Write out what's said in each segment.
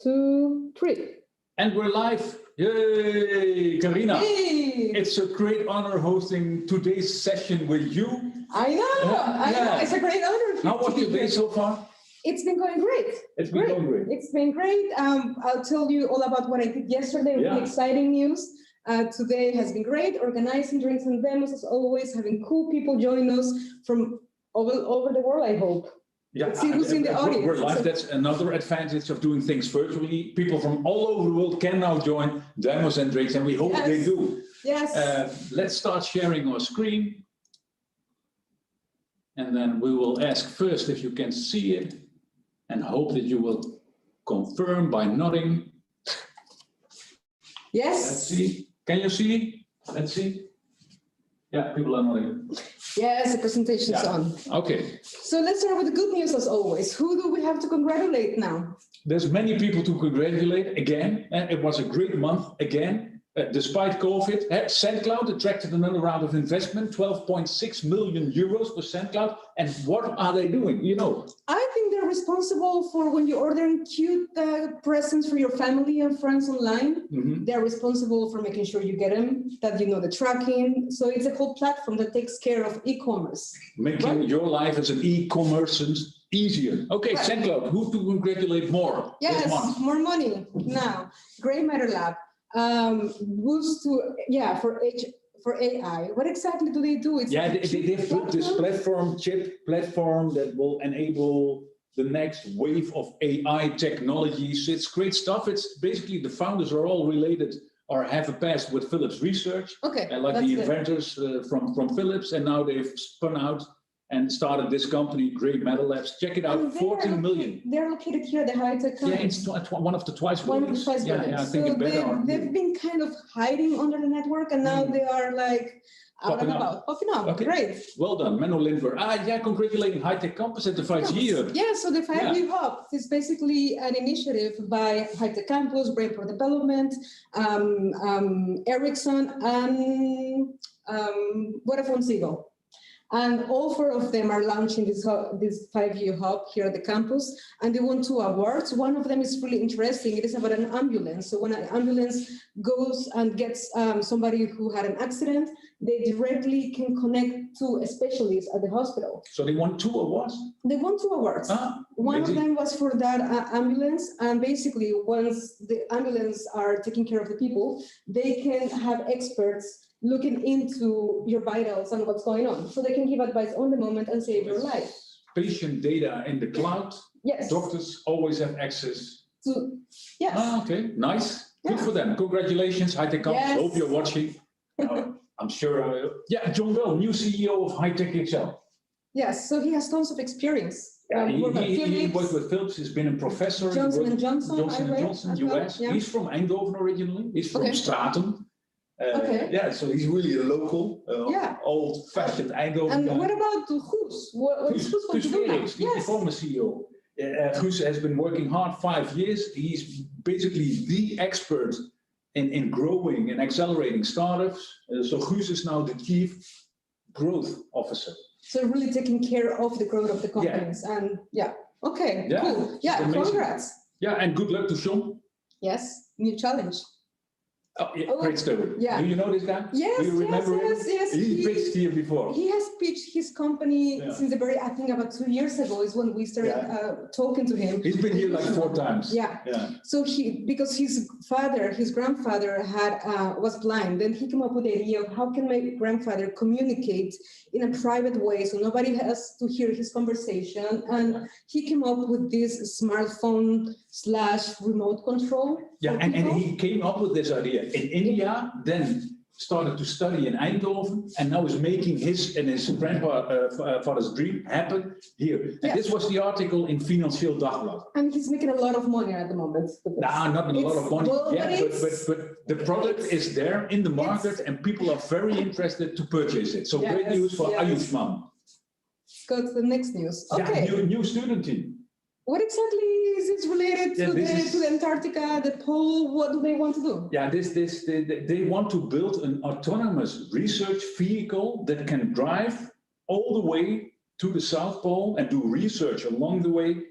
2, 3. And we're live. Yay, Carina. Hey! It's a great honor hosting today's session with you. I know. It's a great honor. How was your day so far? It's been going great. It's been going great. It's been great. I'll tell you all about what I did yesterday. Really exciting news. Today has been great. Organizing drinks and demos as always. Having cool people join us from all over the world, I hope. Yeah, Let's see who's in the audience. We're live. That's another advantage of doing things virtually. People from all over the world can now join demos and drinks, and we hope they do. Yes. Let's start sharing our screen. And then we will ask first if you can see it and hope that you will confirm by nodding. Yes. Let's see. Can you see? Let's see. Yeah, people are nodding. Yes, the presentation's on. Okay. So let's start with the good news as always. Who do we have to congratulate now? There's many people to congratulate again. It was a great month again. Despite COVID, SendCloud attracted another round of investment, 12.6 million euros for SendCloud. And what are they doing? You know, I think they're responsible for when you're ordering cute presents for your family and friends online. Mm-hmm. They're responsible for making sure you get them, that you know the tracking. So it's a whole platform that takes care of e-commerce. Making your life as an e-commerce easier. Okay, right. SendCloud, who to congratulate more? Yes, more money now. Grey Matter Lab. Boost to for AI. What exactly do they do? It's they've built this chip platform that will enable the next wave of AI technologies. It's great stuff. It's basically the founders are all related or have a past with Philips Research. Okay, like the inventors from Philips, and now they've spun out and started this company, Grey Matter Labs. Check it out, 14 million. They're located here at the high-tech campus. Yeah, it's one of the twice buildings. Yeah, I think it's better. They've been kind of hiding under the network, and now they are like popping up. Okay. Great. Well done, Menno Lindberg. Congratulating High-Tech Campus at the 5G. Yeah, so the 5G Hub is basically an initiative by High-Tech Campus, Brainport Development, Ericsson, and VodafoneZiggo. And all 4 of them are launching this 5G hub here at the campus, and they won 2 awards. One of them is really interesting. It is about an ambulance. So when an ambulance goes and gets somebody who had an accident, they directly can connect to a specialist at the hospital. So they won 2 awards? They won 2 awards. One of them was for that ambulance, and basically once the ambulance are taking care of the people, they can have experts looking into your vitals and what's going on. So they can give advice on the moment and save your life. Patient data in the cloud. Yes. Doctors always have access. Yes. Okay, nice. Good for them. Congratulations, High-Tech Campus. Yes. Hope you're watching. I'm sure. John Bell, new CEO of High-Tech Excel. Yes, so he has tons of experience. He worked with Philips. He's been a professor. Johnson & Johnson, US. Yeah. He's from Eindhoven originally. He's from Stratum. So he's really a local, old-fashioned Eindhoven. And what about Guus? What's Guus going to do now? He's the former CEO. Guus has been working hard 5 years. He's basically the expert in growing and accelerating startups. So Guus is now the chief growth officer. So really taking care of the growth of the companies. And cool. Yeah, congrats. Yeah, and good luck to Sean. Yes, new challenge. Oh, yeah, great story. Yeah. Do you know this guy? Yes, do you remember him? Yes. He pitched here before. He has pitched his company since I think about 2 years ago is when we started talking to him. He's been here like 4 times. Yeah. So because his grandfather was blind, then he came up with the idea of how can my grandfather communicate in a private way so nobody has to hear his conversation. And he came up with this smartphone / remote control. Yeah, and he came up with this idea in India, then started to study in Eindhoven, and now is making his and his grandfather's dream happen here. And this was the article in Financieel Dagblad. And he's making a lot of money at the moment. Nah, not a lot of money. But the product is there in the market, and people are very interested to purchase it. So great news for Ayushman. Go to the next news. Okay. Yeah, new student team. What exactly is this related to the Antarctica, the pole? What do they want to do? Yeah, they want to build an autonomous research vehicle that can drive all the way to the South Pole and do research along the way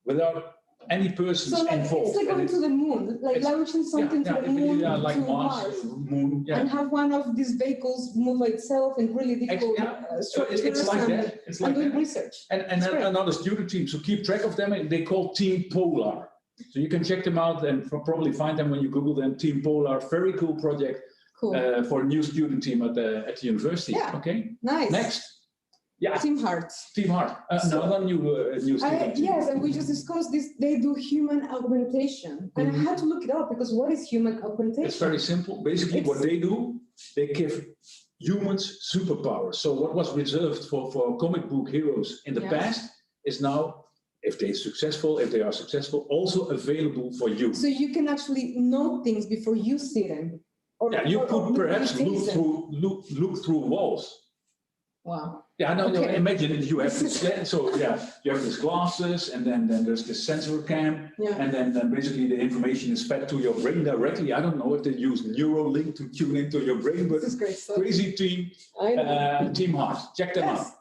without any persons So like, involved. it's like And going to the moon, like it's- launching something to the moon, like to Mars, Mars. Moon, yeah. And have one of these vehicles move by itself in really difficult So structures it's like and, that. It's and like doing that. research. And It's great. another student team, so keep track of them. They call Team Polar. So you can check them out and probably find them when you Google them. Team Polar, very cool project Cool. for a new student team at the university. Yeah. Okay. Nice. Next. Yeah. Team Heart. Team Heart. Another new student team. Yes, and we just discussed this. They do human augmentation, and I had to look it up because what is human augmentation? It's very simple. Basically, what they do, they give humans superpowers. So what was reserved for comic book heroes in the past is now, if they are successful, also available for you. So you can actually know things before you see them. Or, You or could perhaps taste them. look through walls. Wow. Yeah, no, Okay. imagine you have this, you have these glasses, and then there's this sensor cam, Yeah. and then basically the information is fed to your brain directly. I don't know if they use Neuralink to tune into your brain, but This is great stuff. crazy team, I know. Team Heart. Check them out. Yes.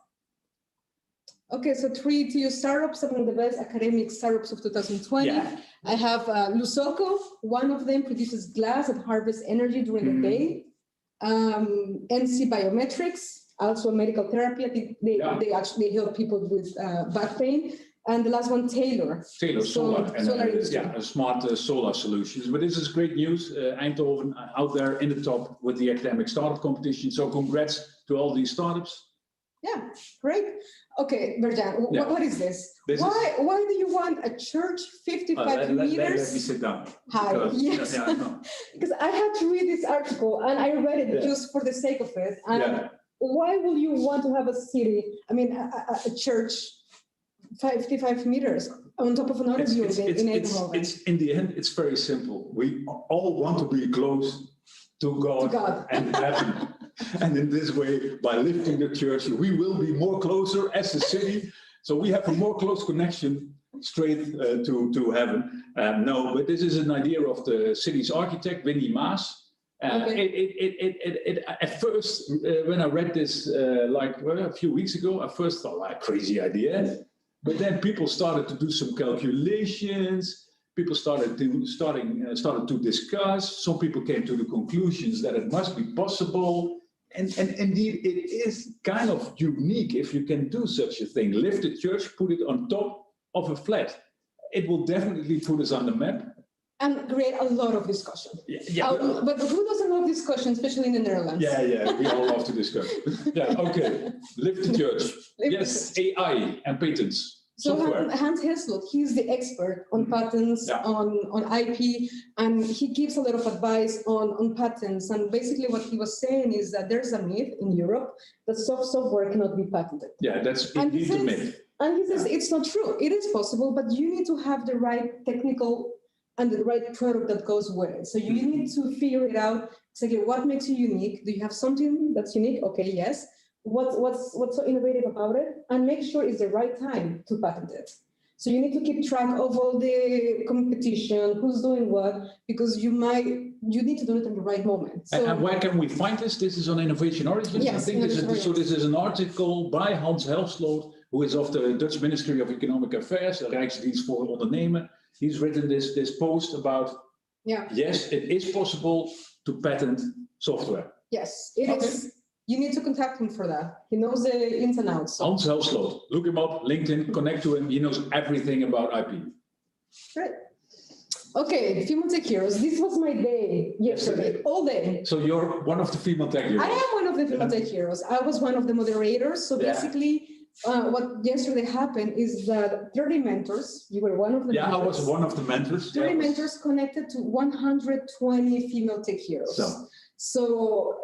Okay, so 3 TU startups, among the best academic startups of 2020. Yeah. I have Lusoco. One of them produces glass that harvests energy during the day. NC Biometrics, also medical therapy. I think they actually help people with back pain. And the last one, Taylor. Taylor Solar, and solar industry. a smart solar solutions. But this is great news. Eindhoven out there in the top with the academic startup competition. So congrats to all these startups. Yeah, great. Okay, Berjan, what is this? Why do you want a church 55 meters? Let me sit down. Hi, Because, yes. Because I had to read this article and I read it just for the sake of it. And why will you want to have a city, a church 55 meters on top of another building in Eindhoven? It's in the end, it's very simple. We all want to be close to God. And heaven. And in this way, by lifting the church, we will be more closer as a city. So we have a more close connection straight to heaven. No, but this is an idea of the city's architect, Winnie Maas. At first, when I read this a few weeks ago, I first thought, like, crazy idea. But then people started to do some calculations. People started to discuss. Some people came to the conclusions that it must be possible. And indeed, it is kind of unique if you can do such a thing. Lift the church, put it on top of a flat. It will definitely put us on the map. And create a lot of discussion. But who doesn't love discussion, especially in the Netherlands? Yeah, we all love to discuss. Okay, lift the church. Yes, AI and patents. So Hans Heslop, he's the expert on patents, on IP, and he gives a lot of advice on patents. And basically what he was saying is that there's a myth in Europe that software cannot be patented. Yeah, that's indeed a myth. And he says it's not true. It is possible, but you need to have the right technical and the right product that goes with it. So you need to figure it out exactly what makes you unique. Do you have something that's unique? Okay, yes. What's so innovative about it, and make sure it's the right time to patent it. So you need to keep track of all the competition, who's doing what, because you need to do it at the right moment. So, and where can we find this? This is on Innovation Origins. Yes, I think this is an article by Hans Helsloot, who is of the Dutch Ministry of Economic Affairs, Rijksdienst voor Ondernemen. He's written this post about, yes, it is possible to patent software. Yes, it is. You need to contact him for that. He knows the ins and outs. Hans Helsloot. Look him up, LinkedIn, connect to him. He knows everything about IP. Great. Okay, Female Tech Heroes. This was my day yesterday, all day. So you're one of the Female Tech Heroes? I am one of the Female Tech Heroes. I was one of the moderators. So basically, what yesterday happened is that 30 mentors, you were one of the mentors. I was one of the mentors. 30 mentors connected to 120 Female Tech Heroes. So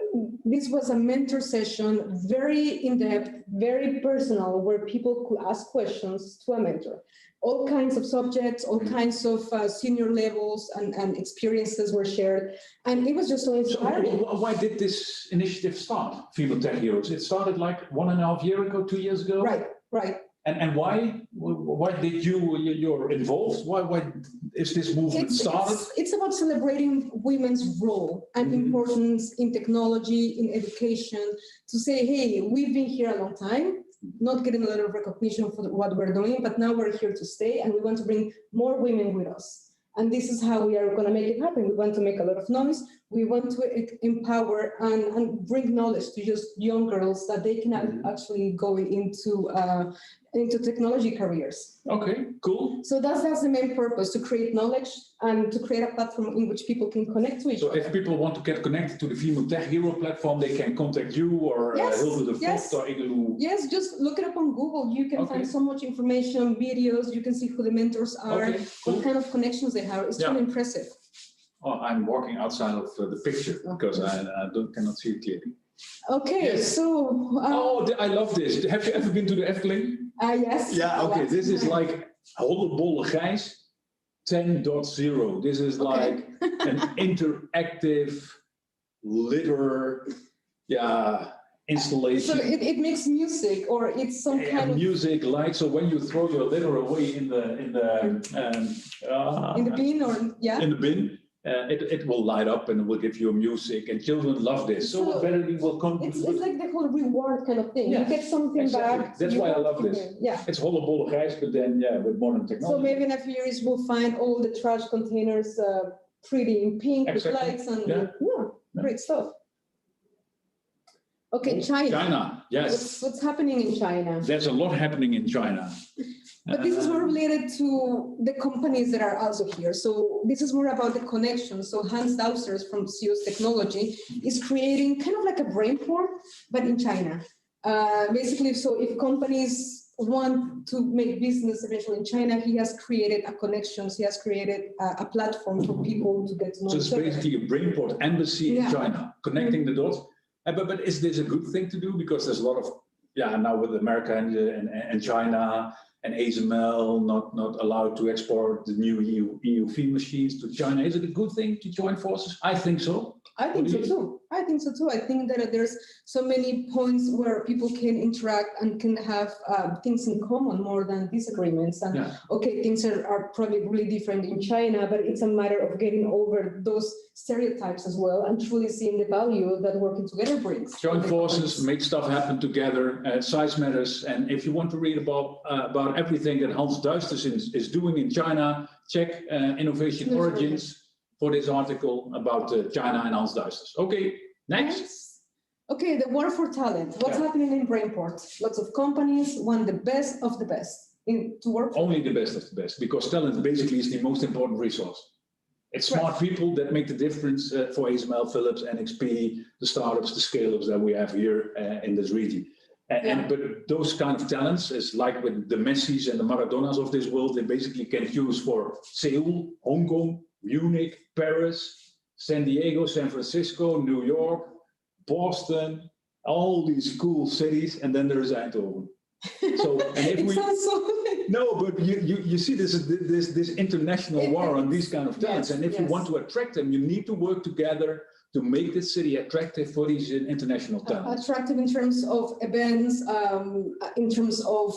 this was a mentor session, very in-depth, very personal, where people could ask questions to a mentor. All kinds of subjects, all kinds of senior levels and experiences were shared. And it was just so inspiring. So why did this initiative start, Female Tech Heroes? It started like 1.5 years ago, 2 years ago? Right. And why did you're involved? Why is this movement started? It's about celebrating women's role and importance in technology, in education, to say, hey, we've been here a long time. not getting a lot of recognition for what we're doing, but now we're here to stay, and we want to bring more women with us. And this is how we are going to make it happen. We want to make a lot of noise. We want to empower and bring knowledge to just young girls that they can actually go into technology careers. Okay, cool. So that's the main purpose, to create knowledge and to create a platform in which people can connect to each other. So if people want to get connected to the Female Tech Hero platform, they can contact you or Hilde de Vogt or Igeloo. Yes, just look it up on Google. You can find so much information, videos. You can see who the mentors are, what kind of connections they have. It's really impressive. Oh, I'm walking outside of the picture because I cannot see it clearly. Okay, so... I love this. Have you ever been to the Efteling? Yes. Yeah, okay. This is like Hollebolle Gijs 10.0. This is like an interactive litter installation. So it makes music, or it's some kind of music light. So when you throw your litter away in the bin, or in the bin, it will light up and it will give you music, and children love this. So Verily will come. It's like the whole reward kind of thing. You get something back. That's why I love this. It's Hollebolle Gijs, but then with modern technology. So maybe in a few years we'll find all the trash containers pretty in pink with lights and great stuff. Okay, China. Yes. What's happening in China? There's a lot happening in China. But this is more related to the companies that are also here. So this is more about the connection. So Hans Dausers from Zeus Technology is creating kind of like a Brainport, but in China. Basically, so if companies want to make business eventually in China, he has created a connections. He has created a platform for people to get to know. So it's basically a Brainport embassy in China, connecting the dots. But is this a good thing to do? Because there's a lot of, now with America and China, and ASML not allowed to export the new EUV machines to China. Is it a good thing to join forces? I think so. I think so too. I think that there's so many points where people can interact and can have things in common more than disagreements. And things are probably really different in China, but it's a matter of getting over those stereotypes as well and truly seeing the value that working together brings. Join forces, make stuff happen together. Size matters. And if you want to read about everything that Hans Duisters is doing in China, check Innovation Origins for this article about China and Hans Duisters. Okay, next. Okay, the war for talent. What's happening in Brainport? Lots of companies want the best of the best to work. Only the best of the best, because talent basically is the most important resource. It's smart people that make the difference for ASML, Philips, NXP, the startups, the scale-ups that we have here in this region. But those kind of talents is like with the Messis and the Maradonas of this world, they basically can use for Seoul, Hong Kong, Munich, Paris, San Diego, San Francisco, New York, Boston, all these cool cities, and then there is Eindhoven. So, and if but you see this international war on these kind of talents, and if you want to attract them, you need to work together to make this city attractive for these international talents. Attractive in terms of events, in terms of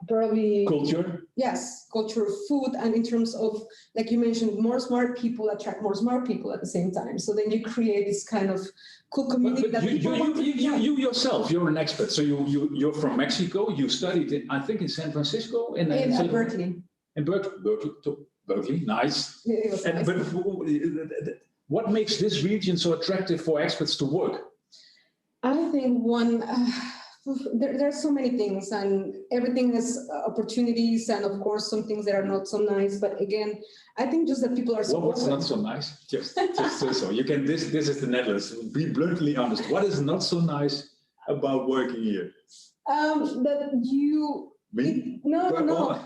probably culture. Yes, culture, food, and in terms of, like you mentioned, more smart people attract more smart people at the same time. So then you create this kind of cool community that you yourself, you're an expert. So you're from Mexico. You studied in, I think, in San Francisco, in Berkeley. In Berkeley, nice. It was nice. But what makes this region so attractive for experts to work? I think there are so many things, and everything has opportunities, and of course some things that are not so nice. But again, I think just that people are so. What's not so nice? Just so you can. This is the Netherlands. Be bluntly honest. What is not so nice about working here? That you. Me? No.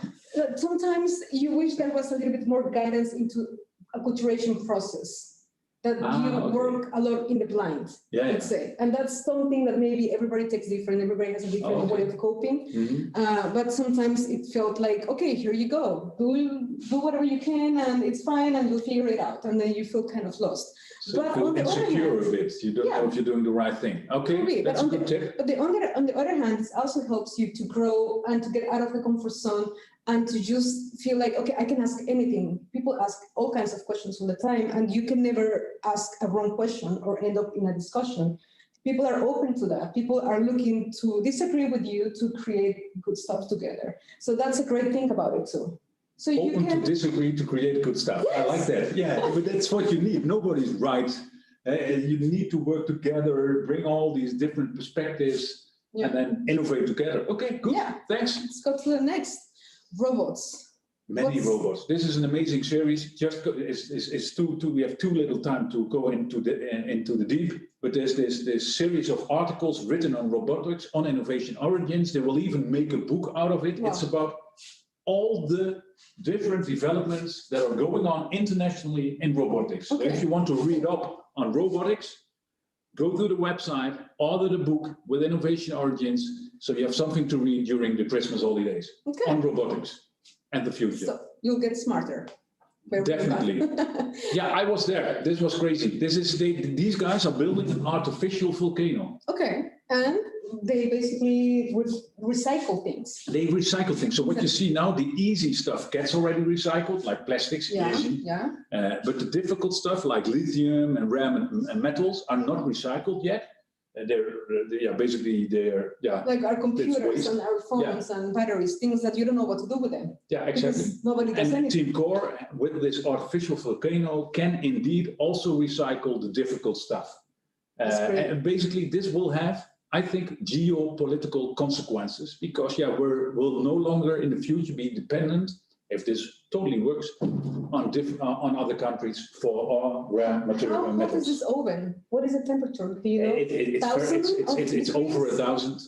Sometimes you wish there was a little bit more guidance into acculturation process. That you work a lot in the blind, let's say. And that's something that maybe everybody takes different, everybody has a different way of coping. But sometimes it felt like, okay, here you go. Do whatever you can and it's fine and you'll figure it out. And then you feel kind of lost. So but feel insecure a bit. You don't know if you're doing the right thing. Okay, that's a good tip. But on the other hand, it also helps you to grow and to get out of the comfort zone and to just feel like, okay, I can ask anything. People ask all kinds of questions all the time, and you can never ask a wrong question or end up in a discussion. people are open to that. People are looking to disagree with you to create good stuff together. So that's a great thing about it too. So you Open can to disagree to create good stuff. I like that. Yeah, but that's what you need. Nobody's right. You need to work together, bring all these different perspectives, and then innovate together. Okay, good. Yeah. Thanks. Let's go to the next. Robots. Many robots. This is an amazing series. We have too little time to go into the deep. But there's this series of articles written on robotics, on innovation origins. They will even make a book out of it. Wow. It's about all the different developments that are going on internationally in robotics. Okay. So if you want to read up on robotics, go to the website, order the book with Innovation Origins, so you have something to read during the Christmas holidays on robotics and the future. So you'll get smarter. Definitely. Yeah, I was there. This was crazy. These guys are building an artificial volcano. Okay, and they basically recycle things. They recycle things. So what you see now, the easy stuff gets already recycled, like plastics, easy. Yeah. But the difficult stuff like lithium and RAM and metals are not recycled yet. They're like our computers waste. and our phones and batteries, things that you don't know what to do with them. Yeah, exactly. Because nobody does And anything. Team Core, with this artificial volcano, can indeed also recycle the difficult stuff. That's great. And basically, this will have, I think, geopolitical consequences because, we'll no longer in the future be dependent, if this totally works, on other countries for our rare material and What is metals. this oven? What is the temperature? Do you know? It's over 1,000.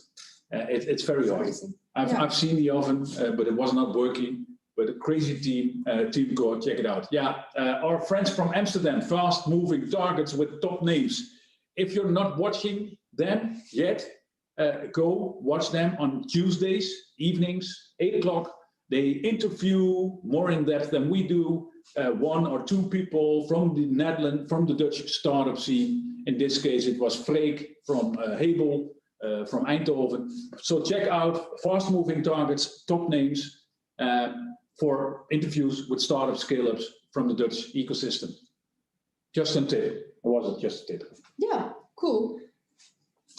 It's very hot. I've seen the oven, but it was not working. But a crazy team, Team Core, check it out. Yeah, our friends from Amsterdam, fast-moving targets with top names. If you're not watching them yet, go watch them on Tuesdays, evenings, 8 o'clock. They interview more in depth than we do, 1 or 2 people from the Netherlands, from the Dutch startup scene. In this case, it was Freek from Hebel, from Eindhoven. So check out Fast Moving Targets, top names, for interviews with startup scale-ups from the Dutch ecosystem. Just a tip, or was it just a tip? Yeah, cool.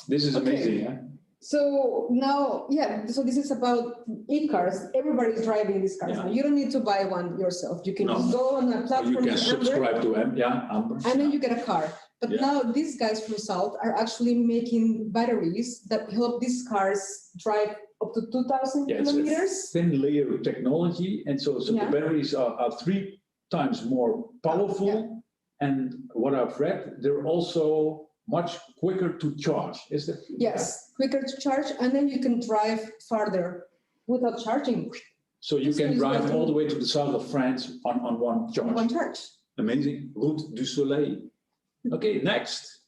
This is amazing, huh? So now, so this is about e-cars. Everybody's driving these cars now. You don't need to buy one yourself. You can just go on a platform. You can subscribe to them, Amber. And then you get a car. But now these guys from Salt are actually making batteries that help these cars drive up to 2,000 kilometers. It's a thin layer technology. And so the batteries are 3 times more powerful. And what I've read, they're also much quicker to charge, is that? Yes, quicker to charge, and then you can drive farther without charging. So you can drive all the way to the south of France on one charge. One charge. Amazing. Route du Soleil. Okay, next.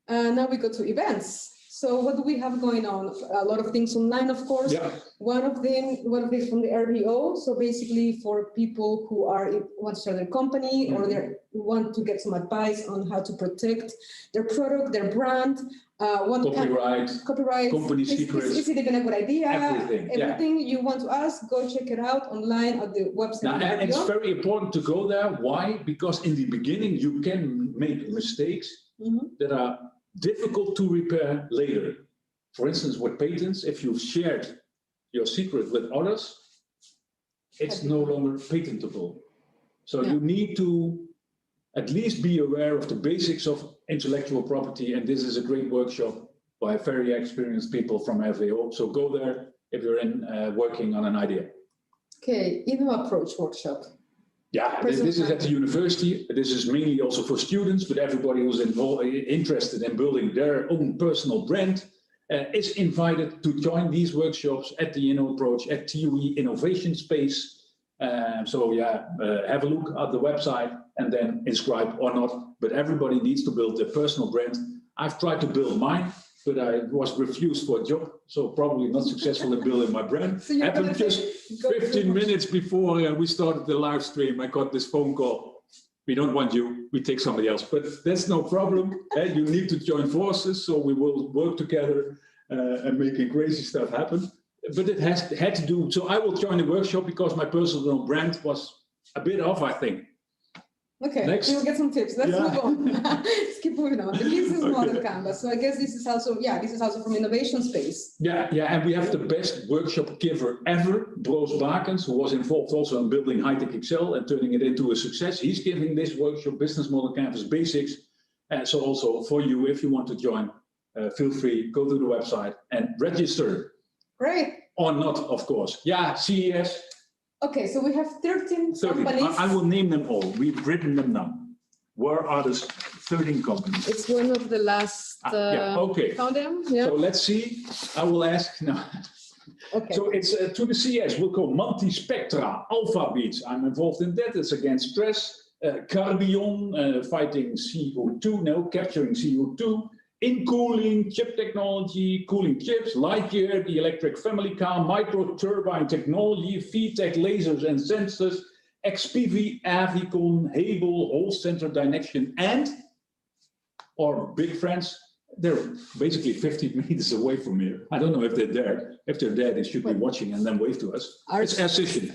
Now we go to events. So what do we have going on? A lot of things online, of course. Yeah. One of them from the RBO. So basically for people who want to start their company or they want to get some advice on how to protect their product, their brand, copyright, company secrets. Is it even a good idea? Everything you want to ask, go check it out online at the website. Now, and it's very important to go there. Why? Because in the beginning you can make mistakes that are difficult to repair later. For instance, with patents, if you've shared your secret with others, it's no longer patentable. So you need to at least be aware of the basics of intellectual property. And this is a great workshop by very experienced people from FAO. So go there if you're working on an idea. Okay, InnoApproach workshop. Yeah, this is at the university. This is mainly also for students, but everybody who's interested in building their own personal brand is invited to join these workshops at the InnoApproach at TUE Innovation Space. Have a look at the website and then inscribe or not. But everybody needs to build their personal brand. I've tried to build mine, but I was refused for a job, so probably not successful in building my brand. So happened just 15 minutes before we started the live stream. I got this phone call. We don't want you, we take somebody else, but that's no problem. You need to join forces, so we will work together and making crazy stuff happen. But it had to do, so I will join the workshop because my personal brand was a bit off, I think. Okay, Next. you'll get some tips. Let's move on. Let's keep moving on. The business model canvas. So I guess this is also, from innovation space. Yeah, and we have the best workshop giver ever, Broos Bakens, who was involved also in building High-Tech Excel and turning it into a success. He's giving this workshop, Business Model Canvas Basics. So also for you, if you want to join, feel free, go to the website and register. Great. Or not, of course. Yeah, CES. Okay, so we have 13 companies. I will name them all. We've written them down. Where are the 13 companies? It's one of the last. Okay. Found them. Yeah. So let's see. I will ask now. Okay. So it's to the CES. We'll call Multispectra, Alpha Beats. I'm involved in that. It's against stress. Carbion, fighting CO2. No, capturing CO2. In cooling, chip technology, cooling chips, Lightyear, the electric family car, micro turbine technology, VTech lasers and sensors, XPV, Avicon, Hable, Hall Center Dynexion, and our big friends, they're basically 50 meters away from here. I don't know if they're there. If they're there, they should be watching and then wave to us. It's Association.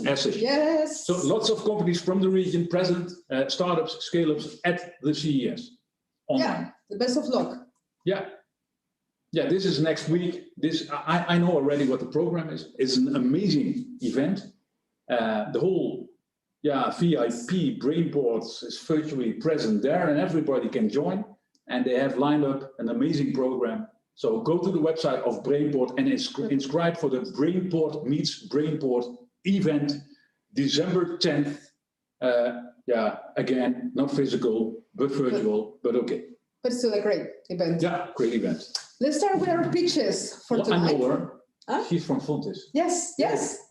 Association. Yes. So lots of companies from the region present, startups, scale-ups at the CES. Online. Yeah, the best of luck. Yeah, this is next week. I know already what the program is. It's an amazing event. The whole VIP Brainports is virtually present there and everybody can join. And they have lined up an amazing program. So go to the website of Brainport and inscribe for the Brainport Meets Brainport event, December 10th. Again, not physical, but virtual, but okay. But still a great event. Yeah, great event. Let's start with our pitches for tonight. I know her. Huh? She's from Fontis. Yes.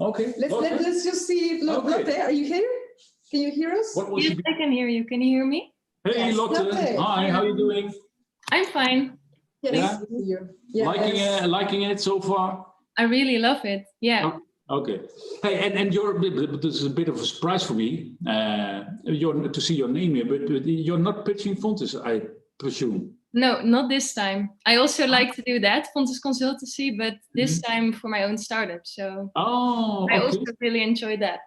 Okay. Let's just see if Lotte, are you here? Can you hear us? Yes, I can hear you. Can you hear me? Hey, yes, Lotte. Hi, how are you doing? I'm fine. Yes. Yeah. Liking it so far? I really love it. Yeah. Okay. Hey, and this is a bit of a surprise for me. To see your name here, but you're not pitching Fontis, I presume. No, not this time. I also like to do that, Fontis Consultancy, but this time for my own startup. So I also really enjoy that.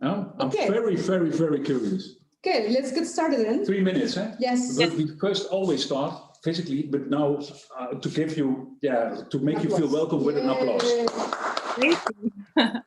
Oh, I'm very, very, very curious. Okay, let's get started then. 3 minutes, eh? Yes. But we first always start physically, but now to give you, to make you feel welcome with an applause. Thank you.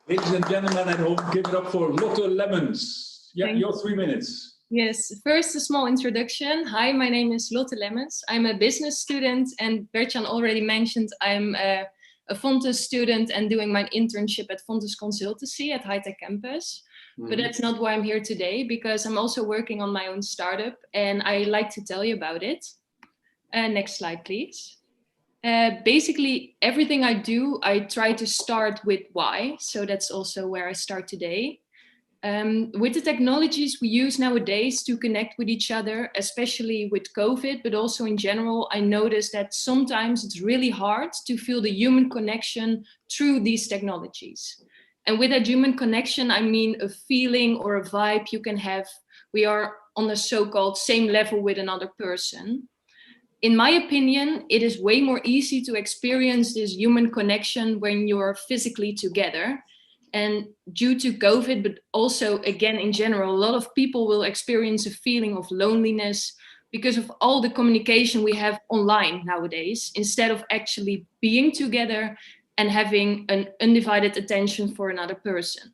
Ladies and gentlemen at home, give it up for Lotte Lemmens. Yeah, your 3 minutes. Yes, first a small introduction. Hi, my name is Lotte Lemmens. I'm a business student, and Bertjan already mentioned I'm a Fontis student and doing my internship at Fontis Consultancy at High-Tech Campus. But that's not why I'm here today, because I'm also working on my own startup and I like to tell you about it. Next slide, please. Basically, everything I do, I try to start with why. So that's also where I start today. With the technologies we use nowadays to connect with each other, especially with COVID, but also in general, I noticed that sometimes it's really hard to feel the human connection through these technologies. And with that human connection, I mean a feeling or a vibe you can have. We are on a so-called same level with another person. In my opinion, it is way more easy to experience this human connection when you're physically together. And due to COVID, but also again in general, a lot of people will experience a feeling of loneliness because of all the communication we have online nowadays, instead of actually being together and having an undivided attention for another person.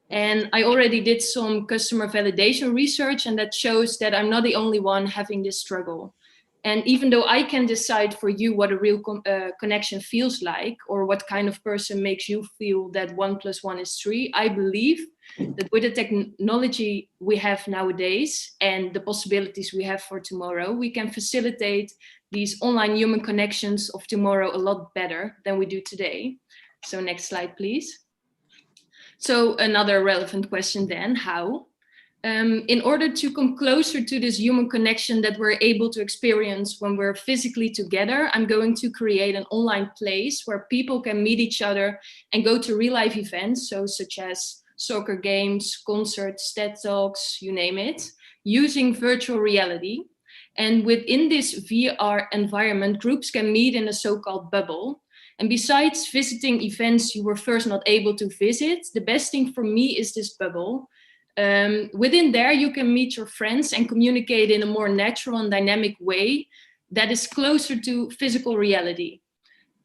And I already did some customer validation research, and that shows that I'm not the only one having this struggle. And even though I can decide for you what a real connection feels like, or what kind of person makes you feel that 1 + 1 is 3, I believe that with the technology we have nowadays and the possibilities we have for tomorrow, we can facilitate these online human connections of tomorrow a lot better than we do today. So next slide, please. So another relevant question then, how? In order to come closer to this human connection that we're able to experience when we're physically together, I'm going to create an online place where people can meet each other and go to real life events, so such as soccer games, concerts, TED Talks, you name it, using virtual reality. And within this VR environment, groups can meet in a so-called bubble. And besides visiting events you were first not able to visit, the best thing for me is this bubble. Within there, you can meet your friends and communicate in a more natural and dynamic way that is closer to physical reality.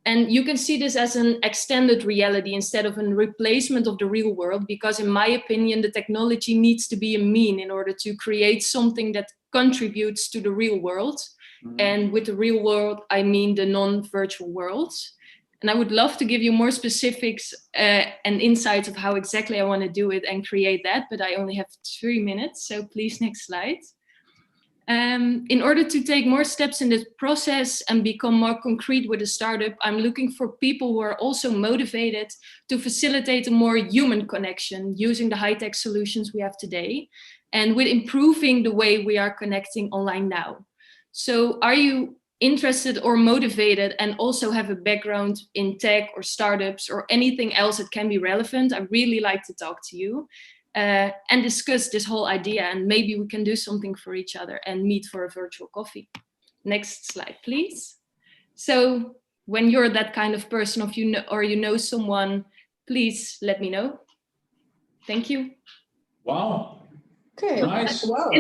And you can see this as an extended reality instead of a replacement of the real world, because in my opinion, the technology needs to be a mean in order to create something that contributes to the real world. And with the real world, I mean the non-virtual world. And I would love to give you more specifics and insights of how exactly I want to do it and create that, but I only have 3 minutes, so please, next slide. In order to take more steps in this process and become more concrete with a startup, I'm looking for people who are also motivated to facilitate a more human connection using the high-tech solutions we have today, and with improving the way we are connecting online now. So are you interested or motivated and also have a background in tech or startups or anything else that can be relevant? I really like to talk to you. And discuss this whole idea, and maybe we can do something for each other and meet for a virtual coffee. Next slide, please. So when you're that kind of person, or you know someone, please let me know. Thank you. Wow. Okay. Nice. Wow.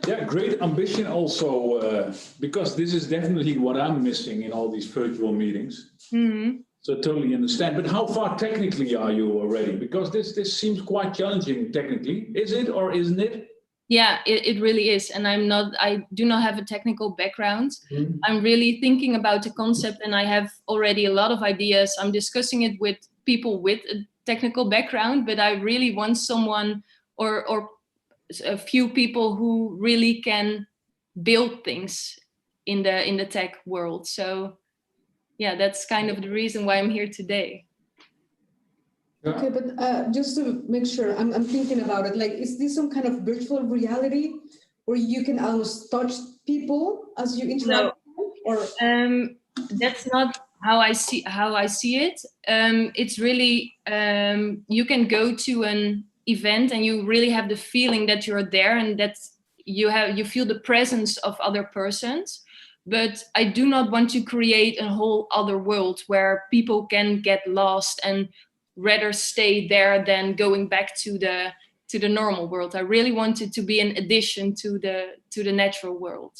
Yeah, great ambition also, because this is definitely what I'm missing in all these virtual meetings. Mm-hmm. So totally understand. But how far technically are you already? Because this seems quite challenging technically. Is it or isn't it? Yeah, it really is. And I do not have a technical background. Mm-hmm. I'm really thinking about the concept, and I have already a lot of ideas. I'm discussing it with people with a technical background, but I really want someone or a few people who really can build things in the tech world. So yeah, that's kind of the reason why I'm here today. Yeah. Okay, but just to make sure, I'm thinking about it. Like, is this some kind of virtual reality where you can almost touch people as you interact? No. Or That's not how I see it. It's really you can go to an event and you really have the feeling that you're there and that you feel the presence of other persons. But I do not want to create a whole other world where people can get lost and rather stay there than going back to the normal world. I really want it to be an addition to the natural world.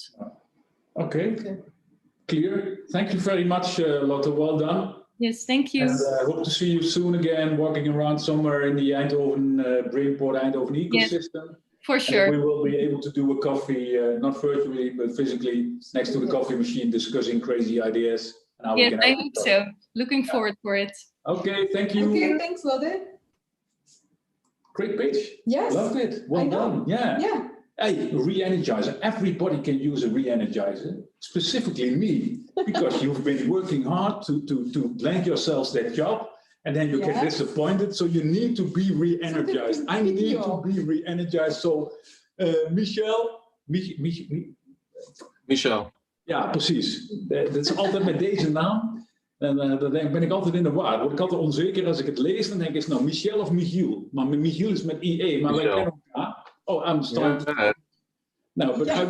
Okay. Clear. Thank you very much, Lotte. Well done. Yes, thank you. And I hope to see you soon again, walking around somewhere in the Eindhoven, Brainport Eindhoven ecosystem. Yes, for sure. And we will be able to do a coffee, not virtually, but physically, next to the coffee machine, discussing crazy ideas. And how we Yes, can I hope so. Looking forward for it. Okay, thank you. okay, thanks, Lotte. Great pitch. Yes. Loved it. Well done. Yeah. Yeah. Hey, re-energizer. Everybody can use a re-energizer, specifically me, because you've been working hard to land yourselves that job, and then you get disappointed. So you need to be re-energized. I need to be re-energized. So, Michel. Ja, precies. Dat is altijd met deze naam. Dan ben ik altijd in de war. Dan word ik altijd onzeker als ik het lees. Dan denk ik, is het nou Michel of Michiel? Maar Michiel is met IE. Maar wij kennen elkaar. Oh, I'm starting. Yeah. No, but I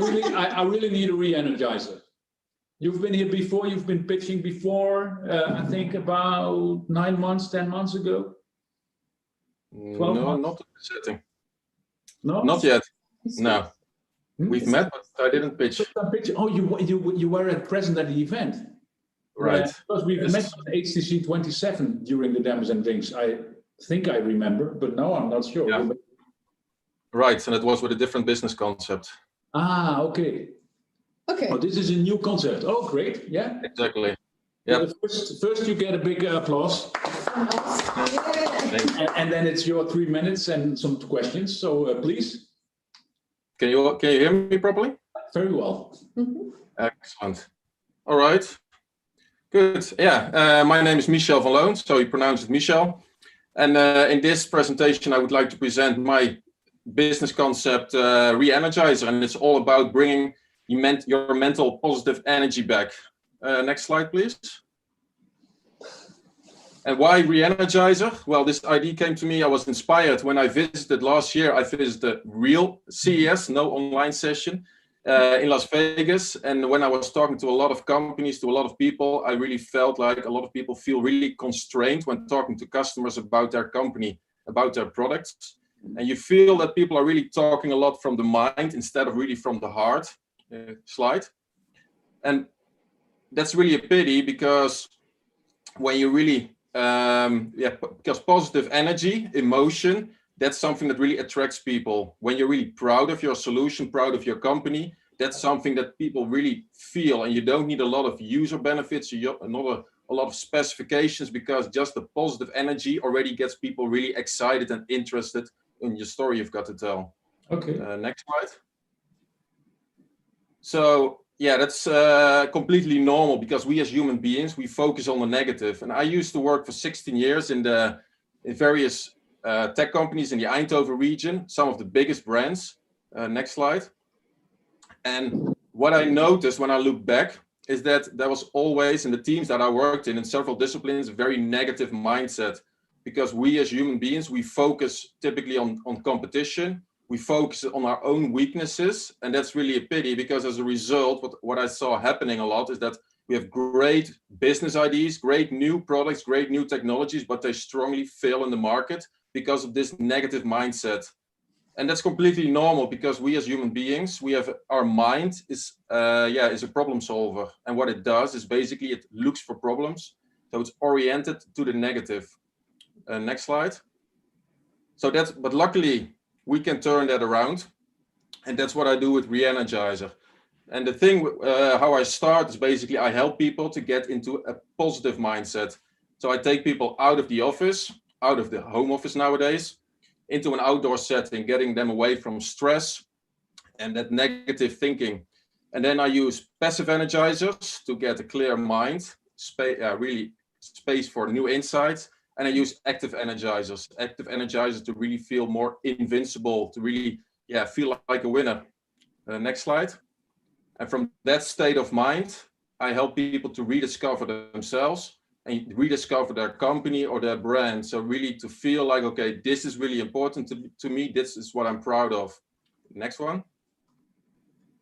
really need a re-energizer. You've been here before. You've been pitching before. I think about 9 months, 10 months ago. 12 months? Not in the setting. No, not yet. No, we've met, but I didn't pitch. Oh, you were present at the event, right? Because we met at HTC 27 during the demos and things. I think I remember, but no, I'm not sure. Yeah. Right, and it was with a different business concept. Ah, okay. Okay. Oh, this is a new concept. Oh, great. Yeah. Exactly. Yeah. First you get a big applause. And then it's your 3 minutes and some questions. So please. Can you hear me properly? Very well. Excellent. All right. Good. Yeah. My name is Michel van Loon, so you pronounce it Michel. And in this presentation, I would like to present my business concept, Re-Energizer, and it's all about bringing your mental positive energy back. Next slide, please. And why Re-Energizer? Well, this idea came to me. I was inspired when I visited last year. I visited real CES, no online session, in Las Vegas. And when I was talking to a lot of companies, to a lot of people, I really felt like a lot of people feel really constrained when talking to customers about their company, about their products. and you feel that people are really talking a lot from the mind instead of really from the heart. Slide. And that's really a pity, because when you really, because positive energy, emotion, that's something that really attracts people. When you're really proud of your solution, proud of your company, that's something that people really feel, and you don't need a lot of user benefits, not a lot of specifications, because just the positive energy already gets people really excited and interested in your story you've got to tell. Okay. Next slide. So yeah, that's completely normal, because we as human beings, we focus on the negative. And I used to work for 16 years in various tech companies in the Eindhoven region, some of the biggest brands. Next slide. And what I noticed when I look back is that there was always, in the teams that I worked in several disciplines, a very negative mindset, because we as human beings, we focus typically on competition. We focus on our own weaknesses, and that's really a pity, because as a result, what I saw happening a lot is that we have great business ideas, great new products, great new technologies, but they strongly fail in the market because of this negative mindset. And that's completely normal, because we as human beings, we have our mind is a problem solver, and what it does is basically it looks for problems, so it's oriented to the negative. Next slide. So but luckily we can turn that around, and that's what I do with Re-Energizer. And the thing how I start is basically I help people to get into a positive mindset. So I take people out of the office, out of the home office nowadays, into an outdoor setting, getting them away from stress and that negative thinking. And then I use passive energizers to get a clear mind, really space for new insights. And I use active energizers to really feel more invincible, to really feel like a winner. Next slide. And from that state of mind, I help people to rediscover themselves and rediscover their company or their brand. So really to feel like, okay, this is really important to me. This is what I'm proud of. Next one.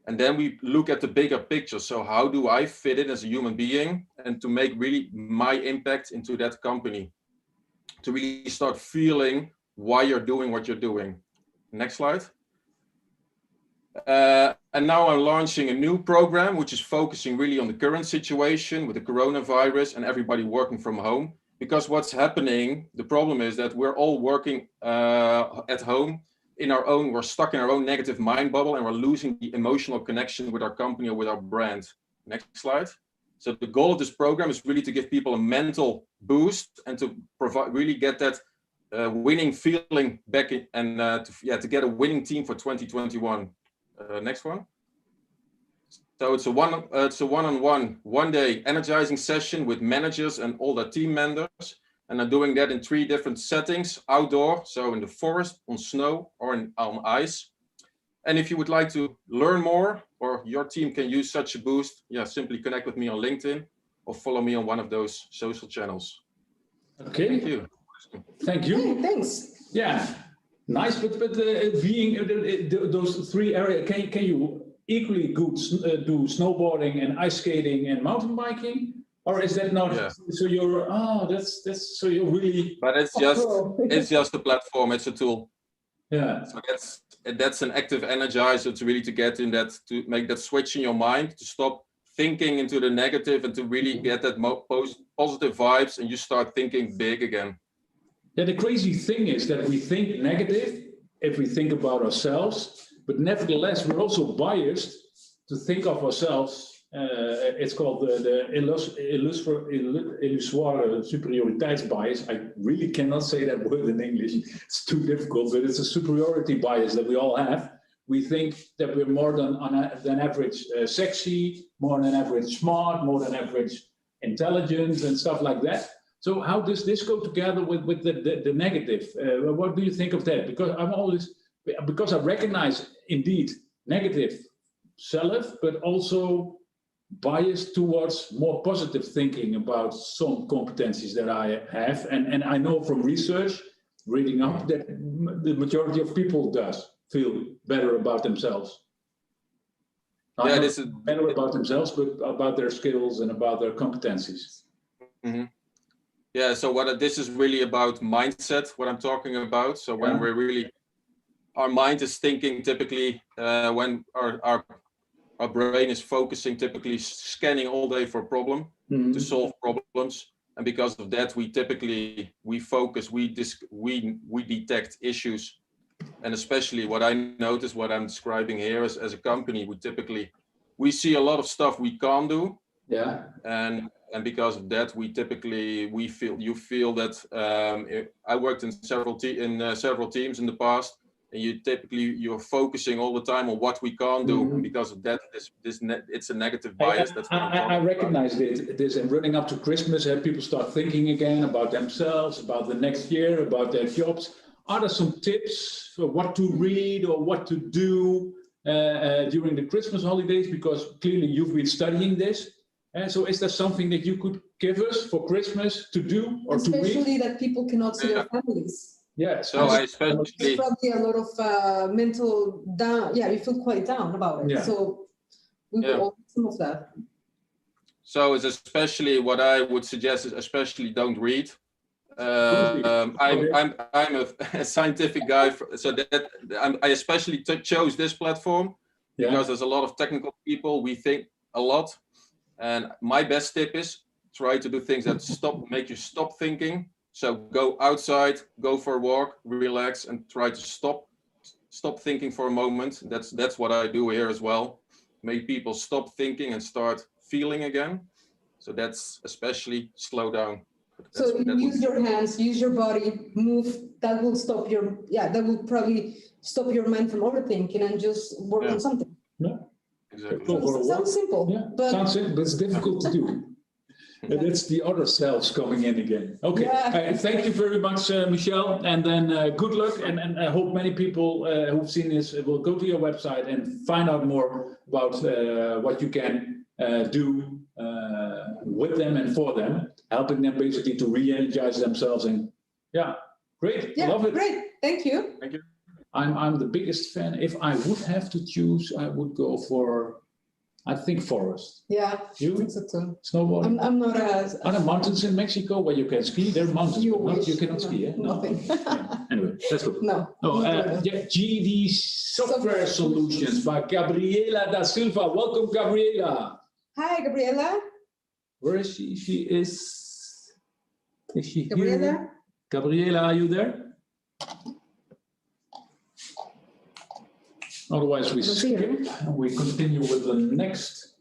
And then we look at the bigger picture. So how do I fit in as a human being and to make really my impact into that company? To really start feeling why you're doing what you're doing. Next slide. And now I'm launching a new program, which is focusing really on the current situation with the coronavirus and everybody working from home. Because what's happening, the problem is that we're all working at home we're stuck in our own negative mind bubble, and we're losing the emotional connection with our company or with our brand. Next slide. So the goal of this program is really to give people a mental boost and to provide, really get that winning feeling back in, and to get a winning team for 2021. Next one. So it's a one-on-one, one-day energizing session with managers and all the team members. And I'm doing that in 3 different settings: outdoor, so in the forest, on snow, or on ice. And if you would like to learn more, or your team can use such a boost, simply connect with me on LinkedIn or follow me on one of those social channels. Okay. Thank you. Thank you. Hey, thanks. Yeah, nice. But being those 3 areas, can you equally good do snowboarding and ice skating and mountain biking? Or is that not? Yeah. So you're that's so you're really. But it's just a platform. It's a tool. Yeah. So that's an active energizer to really to get in that, to make that switch in your mind, to stop thinking into the negative and to really get that positive vibes, and you start thinking big again. Yeah, the crazy thing is that we think negative if we think about ourselves, but nevertheless we're also biased to think of ourselves. It's called the illusoire superioriteitsbias. I really cannot say that word in English. It's too difficult, but it's a superiority bias that we all have. We think that we're more than average sexy, more than average smart, more than average intelligent and stuff like that. So how does this go together with the negative? What do you think of that? Because I recognize indeed negative self, but also biased towards more positive thinking about some competencies that I have. And I know from research, reading up, that the majority of people does feel better about themselves. This is better about themselves, but about their skills and about their competencies. Mm-hmm. Yeah, so this is really about mindset, what I'm talking about. So when we're really our mind is thinking typically when our brain is focusing, typically scanning all day for a problem Mhm. to solve problems. And because of that, we focus, we detect issues. And especially what I notice, what I'm describing here is, as a company, we see a lot of stuff we can't do. Yeah. And because of that, you feel that I worked in several teams in the past, and you're focusing all the time on what we can't do. Mhm. And because of that, it's a negative bias. That's what I'm talking I about. recognize this, and running up to Christmas, people start thinking again about themselves, about the next year, about their jobs. Are there some tips for what to read or what to do during the Christmas holidays? Because clearly you've been studying this. And so is there something that you could give us for Christmas to do or to read? Especially that people cannot see their families. Yeah. So I especially, There's probably a lot of mental down. Yeah, you feel quite down about it. Yeah. So we will all some of that. So it's especially what I would suggest is especially don't read. I'm a scientific guy, so that I especially chose this platform because there's a lot of technical people. We think a lot, and my best tip is try to do things that make you stop thinking. So go outside, go for a walk, relax, and try to stop thinking for a moment. That's what I do here as well. Make people stop thinking and start feeling again. So that's especially slow down. So use your hands, use your body, move. That will stop that will probably stop your mind from overthinking and just work on something. Yeah. Exactly. So sounds simple. Yeah. But Sounds simple, but it's difficult to do. That's the other selves coming in again. Okay. Yeah. Thank you very much, Michelle. And then good luck. And I hope many people who've seen this will go to your website and find out more about what you can do with them and for them, helping them basically to re-energize themselves. And great. yeah, Love it. great. Thank you. Thank you. I'm the biggest fan. If I would have to choose, I would go for, I think, forest. Yeah, You? I think so too. Snowboarding? I'm not Are there mountains in Mexico where you can ski? There are mountains, You but not, wish. you cannot No, ski, eh? nothing. Yeah. Anyway, that's good. No. Oh, not really. GD Software Solutions by Gabriela da Silva. Welcome, Gabriela. Hi, Gabriela. Where is she? Is she here? Gabriela. Gabriela, are you there? Otherwise, we I don't see her. skip and we continue with the next.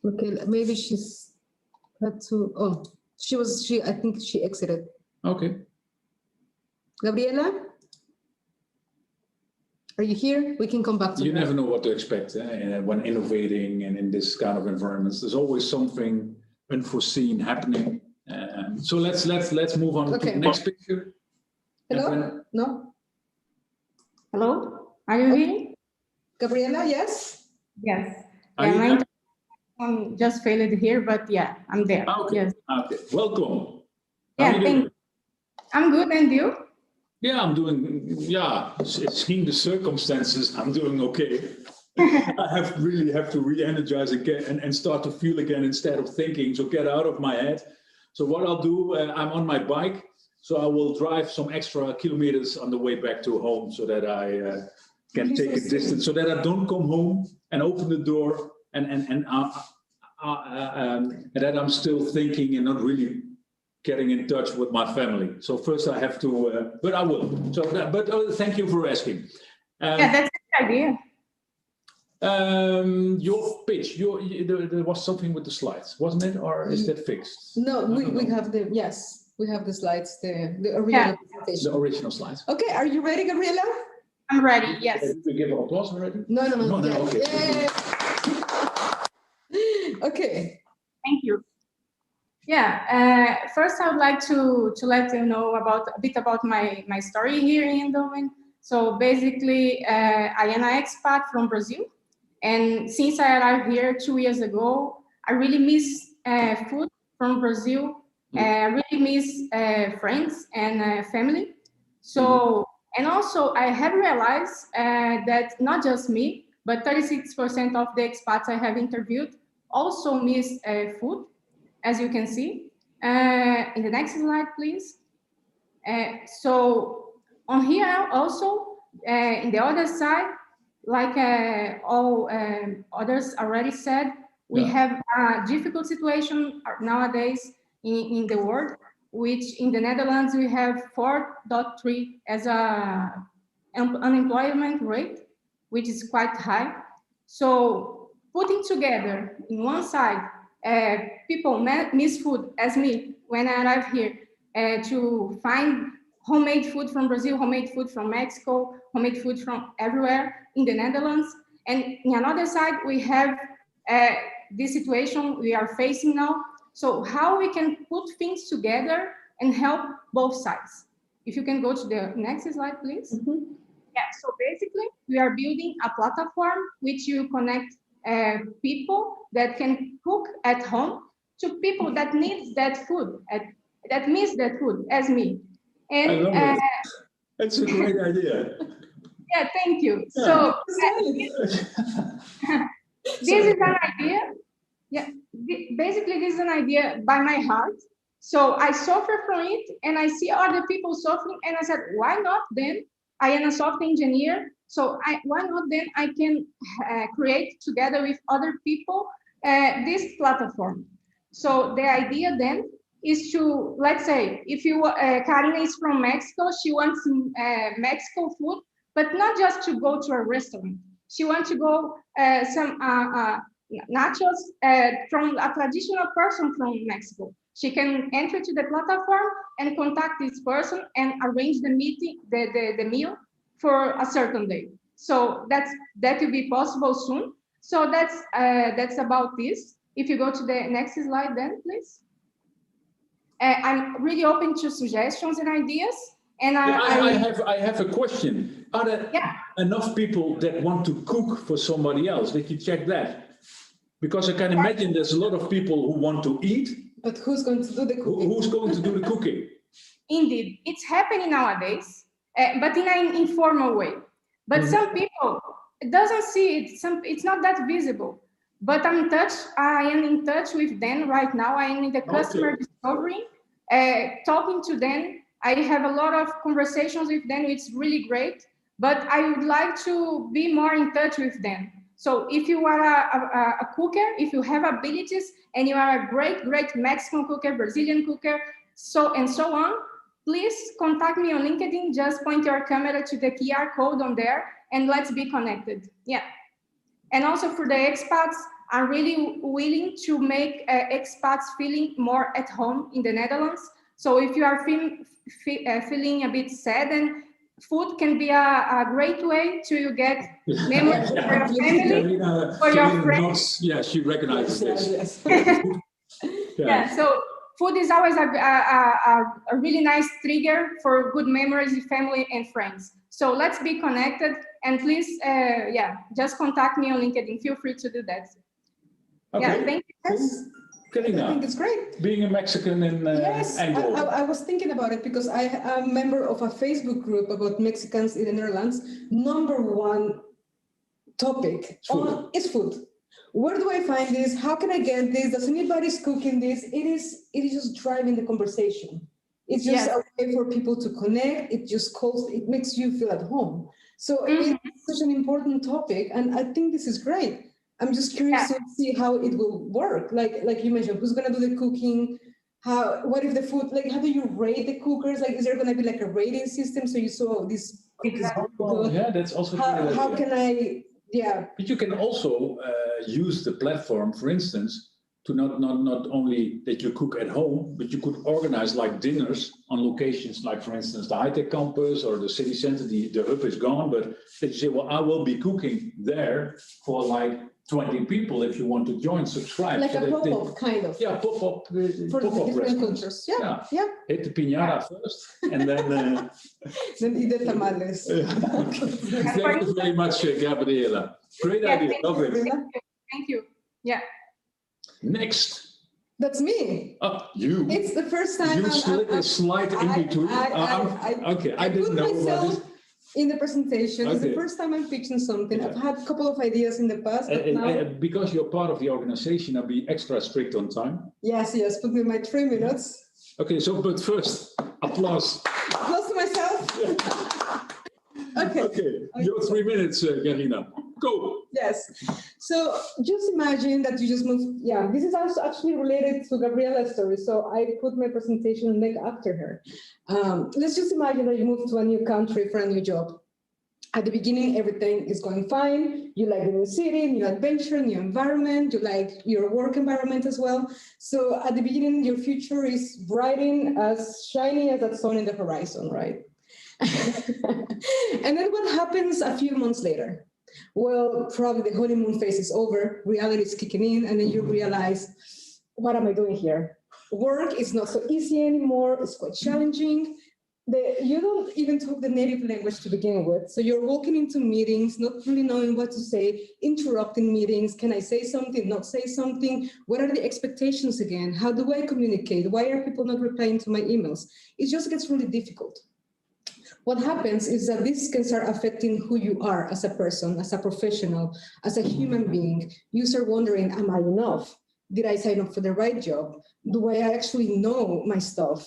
Okay, maybe she's had to. Oh, I think she exited. Okay. Gabriela, are you here? We can come back to You her. never know what to expect when innovating and in this kind of environments. There's always something unforeseen happening. So let's move on to the next picture. Hello? No? Hello, are you here? Gabriela, yes? Yes. Are Yeah, you my there? internet just failed here, but yeah, I'm there. Okay. Yes. Okay. Welcome. How Yeah, are you doing? I'm good, and you? Yeah, I'm doing. Yeah, seeing the circumstances, I'm doing okay. I really have to re-energize again and start to feel again instead of thinking. So get out of my head. So what I'll do, I'm on my bike, so I will drive some extra kilometers on the way back to home, so that I can take a distance, so that I don't come home and open the door and that I'm still thinking and not really getting in touch with my family. So first I have to, but I will. So, thank you for asking. Yeah, that's a good idea. Your pitch, there was something with the slides, wasn't it? Or is that fixed? No, we have the slides, the original presentation. The original slides. Okay, are you ready, Gabriela? I'm ready, yes. Did we give applause already? No. No, Yeah. okay. Yeah. Okay. Thank you. Yeah, first I would like to let you know a bit about my story here in Eindhoven. So basically, I am an expat from Brazil. And since I arrived here 2 years ago, I really miss food from Brazil. I really miss friends and family. So, and also I have realized that not just me, but 36% of the expats I have interviewed also miss food, as you can see. In the next slide, please. So on here also, in the other side, like all others already said, we have a difficult situation nowadays in the world, which in the Netherlands we have 4.3 as a unemployment rate, which is quite high. So putting together in one side, people miss food as me when I arrived here, to find homemade food from Brazil, homemade food from Mexico, homemade food from everywhere in the Netherlands. And in another side, we have this situation we are facing now. So how we can put things together and help both sides. If you can go to the next slide, please. Mhm. Yeah, so basically we are building a platform which you connect people that can cook at home to people that need that food, that miss that food as me. And I love it. That's a great idea. yeah, thank you. Yeah. So That's this is an idea. Yeah, basically this is an idea by my heart. So I suffer from it and I see other people suffering and I said, why not then? I am a software engineer. So why not then I can create together with other people this platform. So the idea then is to, let's say, if you, Karina is from Mexico, she wants Mexico food, but not just to go to a restaurant. She wants to go some nachos from a traditional person from Mexico. She can enter to the platform and contact this person and arrange the meeting, the meal for a certain day. So that will be possible soon. So that's about this. If you go to the next slide, then please. I'm really open to suggestions and ideas. And I have a question. Are there yeah. enough people that want to cook for somebody else? Did you check that? Because I can imagine there's a lot of people who want to eat. But who's going to do the cooking? Who's going to do the cooking? Indeed, it's happening nowadays, but in an informal way. But some people doesn't see it. It's not that visible. But I am in touch with them right now. I am in the customer discovery, talking to them. I have a lot of conversations with them. It's really great. But I would like to be more in touch with them. So if you are a cooker, if you have abilities, and you are a great Mexican cooker, Brazilian cooker, so on, please contact me on LinkedIn. Just point your camera to the QR code on there and let's be connected. Yeah. And also for the expats, I'm really willing to make expats feeling more at home in the Netherlands. So if you are feeling a bit sad, then food can be a great way to get memories for your family, for your friends. Yeah, she recognizes this. Yeah, so food is always a really nice trigger for good memories with family and friends. So let's be connected, and please, just contact me on LinkedIn. Feel free to do that. Okay. Yeah, thank you. Yes. Karina, I think it's great. being a Mexican in Yes, Eindhoven. I was thinking about it because I am a member of a Facebook group about Mexicans in the Netherlands. #1 topic is food. Where do I find this? How can I get this? Does anybody's cooking this? It is just driving the conversation. It's just a way for people to connect. It makes you feel at home. So it's such an important topic, and I think this is great. I'm just curious to see how it will work. Like you mentioned, who's gonna do the cooking? What if the food, how do you rate the cookers? Is there gonna be like a rating system? So you saw these cookies. Yeah, that's also how can I, But you can also use the platform, for instance, to not only that you cook at home, but you could organize like dinners on locations, like for instance, the high-tech campus or the city center, the hub is gone, but that you say, well, I will be cooking there for like 20 people if you want to join, subscribe. Like a pop-up kind of. Yeah, pop-up. For the different cultures. Yeah. Hit the piñata first and then... then eat the tamales. Thank you very much, Gabriela. Great idea. Lovely. Thank you. Yeah. Next. That's me. You. It's the first time. You slid a slide in between. Okay, I didn't know about this. In the presentation, it's the first time I'm pitching something. I've had a couple of ideas in the past, but now... Because you're part of the organization, I'll be extra strict on time. Yes, put me my 3 minutes. Okay, but first, applause. Applause to myself. Okay. Okay, your 3 minutes, Garina. Go. Yes. So just imagine that you just moved. Yeah, this is also actually related to Gabriela's story. So I put my presentation link after her. Let's just imagine that you move to a new country for a new job. At the beginning, everything is going fine. You like the new city, new adventure, new environment. You like your work environment as well. So at the beginning, your future is bright, as shiny as that sun in the horizon, right? And then what happens a few months later? Well, probably the honeymoon phase is over, reality is kicking in, and then you realize, what am I doing here? Work is not so easy anymore, it's quite challenging. You don't even talk the native language to begin with. So you're walking into meetings, not really knowing what to say, interrupting meetings. Can I say something, not say something? What are the expectations again? How do I communicate? Why are people not replying to my emails? It just gets really difficult. What happens is that this can start affecting who you are as a person, as a professional, as a human being. You start wondering, am I enough? Did I sign up for the right job? Do I actually know my stuff?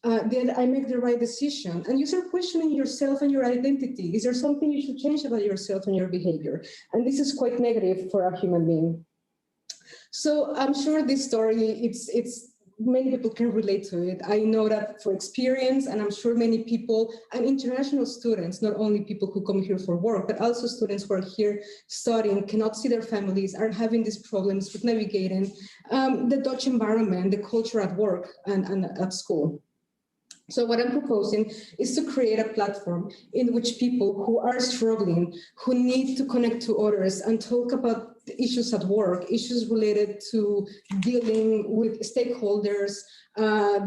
Did I make the right decision? And you start questioning yourself and your identity. Is there something you should change about yourself and your behavior? And this is quite negative for a human being. So I'm sure this story, it's many people can relate to it. I know that for experience, and I'm sure many people and international students, not only people who come here for work, but also students who are here studying, cannot see their families, are having these problems with navigating the Dutch environment, the culture at work and at school. So what I'm proposing is to create a platform in which people who are struggling, who need to connect to others and talk about the issues at work, issues related to dealing with stakeholders,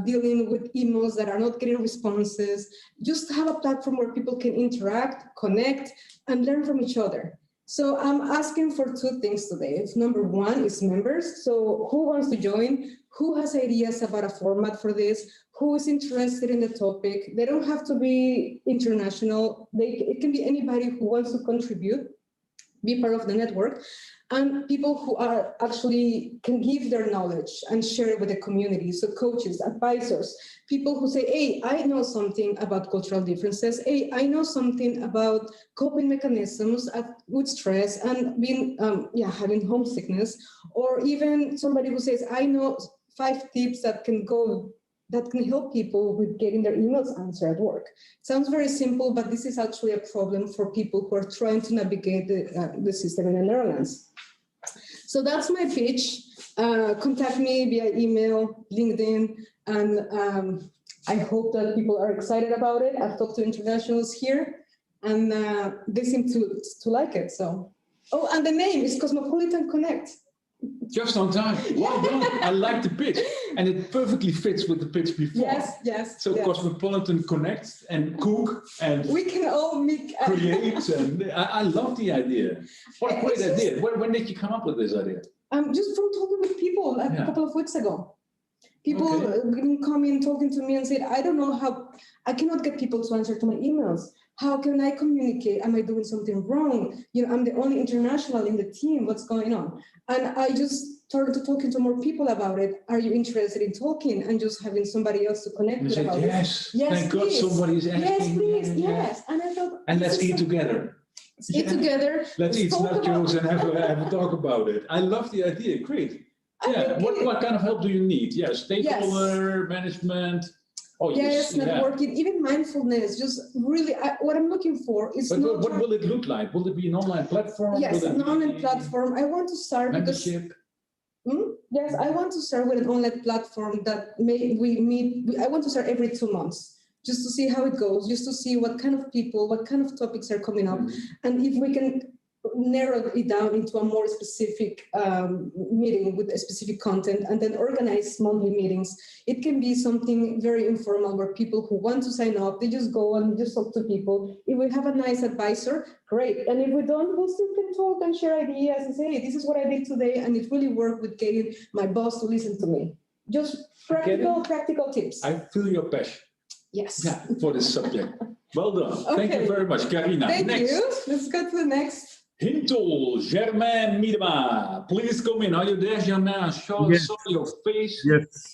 dealing with emails that are not getting responses, just have a platform where people can interact, connect, and learn from each other. So I'm asking for two things today. Number one is members. So who wants to join? Who has ideas about a format for this? Who is interested in the topic? They don't have to be international. It can be anybody who wants to contribute, be part of the network, and people who are actually can give their knowledge and share it with the community. So coaches, advisors, people who say, hey, I know something about cultural differences. Hey, I know something about coping mechanisms with stress and being, having homesickness, or even somebody who says, I know 5 tips that can help people with getting their emails answered at work. Sounds very simple, but this is actually a problem for people who are trying to navigate the system in the Netherlands. So that's my pitch. Contact me via email, LinkedIn, and I hope that people are excited about it. I've talked to internationals here, and they seem to like it. So, oh, and the name is Cosmopolitan Connect. Just on time. Well done. I like the pitch. And it perfectly fits with the pitch before. Yes. So yes. Cosmopolitan connects and cook and we can all meet. create. And I love the idea. What a great idea. When did you come up with this idea? Just from talking with people a couple of weeks ago. People come in talking to me and said, I don't know how, I cannot get people to answer to my emails. How can I communicate? Am I doing something wrong? I'm the only international in the team. What's going on? And I just started talking to more people about it. Are you interested in talking? And just having somebody else to connect with about it. Yes, yes, thank God somebody's asking. Yes, please, yes. And I thought, and let's eat together. Eat together. Let's eat nachos and have a talk about it. I love the idea. Great. Yeah. What kind of help do you need? Stakeholder management. Oh, yes, networking, even mindfulness. Just really, what I'm looking for is. But what will it look like? Will it be an online platform? Yes, an online platform. I want to start membership. Yes, I want to start with an online platform that I want to start every 2 months, just to see how it goes, just to see what kind of people, what kind of topics are coming up, and if we can narrow it down into a more specific meeting with a specific content, and then organize monthly meetings. It can be something very informal where people who want to sign up, they just go and just talk to people. If we have a nice advisor, great. And if we don't, we still can talk and share ideas and say, hey, this is what I did today, and it really worked with getting my boss to listen to me. Just practical tips. I feel your passion. Yes. Yeah, for this subject. Well done. Okay. Thank you very much, Garina. Thank Next. you. Let's go to the next. Hintel, Germain Miedema, please come in. Are you there, Germain? I saw your face.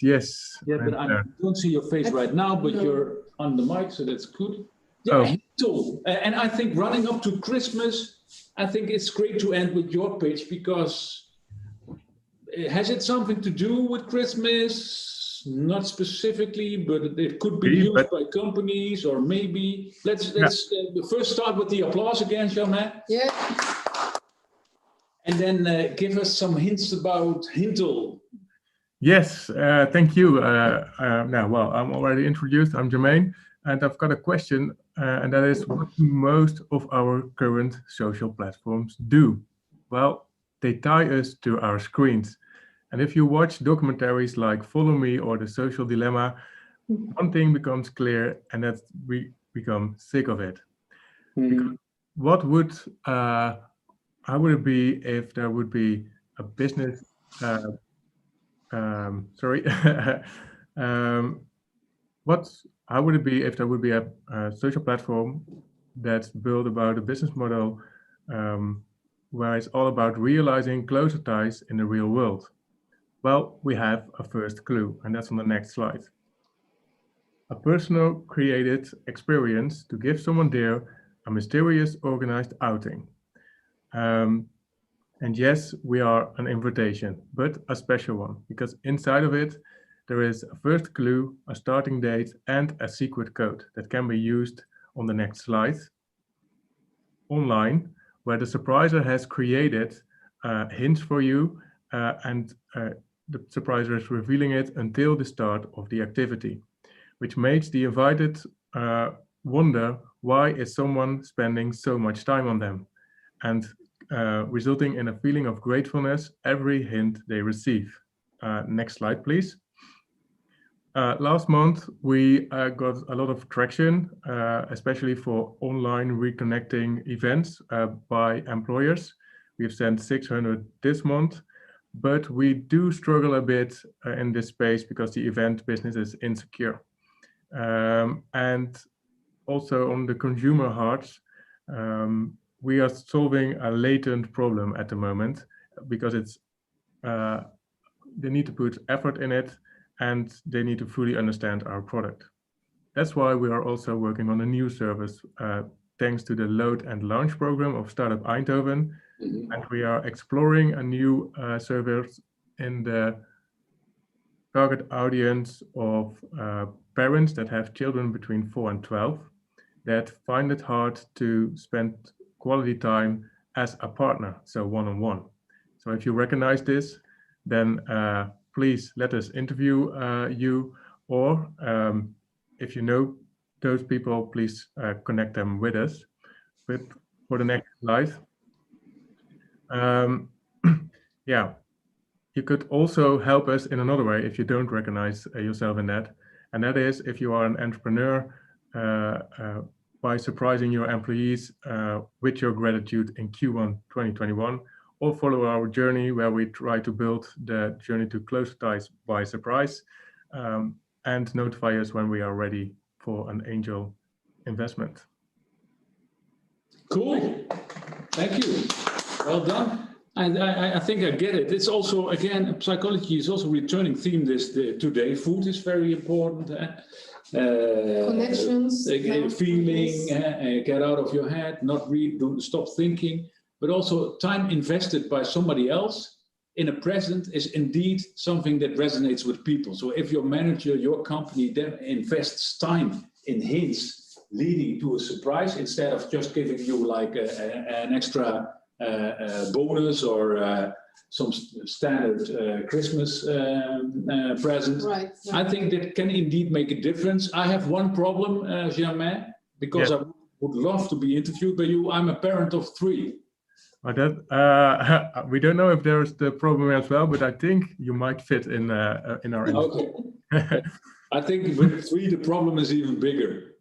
Yes. Yeah, but I don't see your face right now, but you're on the mic, so that's good. Yeah, Oh. Hintel. And I think running up to Christmas, I think it's great to end with your pitch because has it something to do with Christmas? Not specifically, but it could be used by companies or maybe. Let's first start with the applause again, Germain. Yeah. And then give us some hints about Hintel. Yes, thank you. Now, well, I'm already introduced. I'm Jermaine, and I've got a question, and that is, what do most of our current social platforms do? Well, they tie us to our screens. And if you watch documentaries like Follow Me or The Social Dilemma, one thing becomes clear, and that we become sick of it. Because what would, how would it be if there would be a business, how would it be if there would be a social platform that's built about a business model where it's all about realizing closer ties in the real world? Well, we have a first clue, and that's on the next slide. A personal created experience to give someone there a mysterious organized outing. And yes, we are an invitation, but a special one, because inside of it, there is a first clue, a starting date, and a secret code that can be used on the next slide online, where the surpriser has created hints for you, and the surpriser is revealing it until the start of the activity, which makes the invited wonder, why is someone spending so much time on them? And resulting in a feeling of gratefulness every hint they receive. Next slide, please. Last month, we got a lot of traction, especially for online reconnecting events by employers. We've sent 600 this month, but we do struggle a bit in this space because the event business is insecure. And also on the consumer hearts, we are solving a latent problem at the moment because it's they need to put effort in it and they need to fully understand our product. That's why we are also working on a new service thanks to the Load and Launch program of Startup Eindhoven. And we are exploring a new service in the target audience of parents that have children between 4 and 12 that find it hard to spend quality time as a partner, so one-on-one. So if you recognize this, then please let us interview you, or if you know those people, please connect them with us. But for the next slide, yeah, you could also help us in another way if you don't recognize yourself in that, and that is if you are an entrepreneur, by surprising your employees with your gratitude in Q1 2021, or follow our journey where we try to build the journey to close ties by surprise, and notify us when we are ready for an angel investment. Cool, thank you, well done. And I think I get it. It's also, again, psychology is also returning theme today. Food is very important. Connections. Feeling, get out of your head, not read, don't stop thinking, but also time invested by somebody else in a present is indeed something that resonates with people. So if your manager, your company then invests time in hints leading to a surprise instead of just giving you like an extra bonus or some standard Christmas present. Right. I think that can indeed make a difference. I have one problem, Germain, because I would love to be interviewed by you. I'm a parent of 3. That we don't know if there's the problem as well, but I think you might fit in our industry. Okay. I think with 3 the problem is even bigger.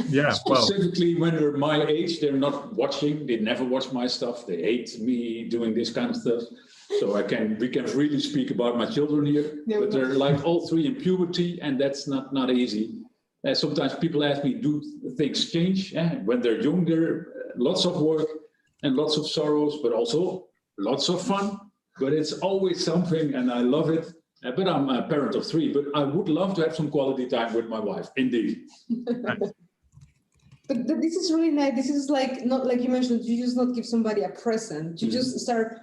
Yeah, specifically when they're my age, they're not watching. They never watch my stuff. They hate me doing this kind of stuff. So we can really speak about my children here. But they're like all 3 in puberty, and that's not easy. Sometimes people ask me, do things change? When they're younger, lots of work and lots of sorrows, but also lots of fun. But it's always something, and I love it. But I'm a parent of 3. But I would love to have some quality time with my wife, indeed. But this is really nice. This is like, not like you mentioned, you just not give somebody a present. You just start,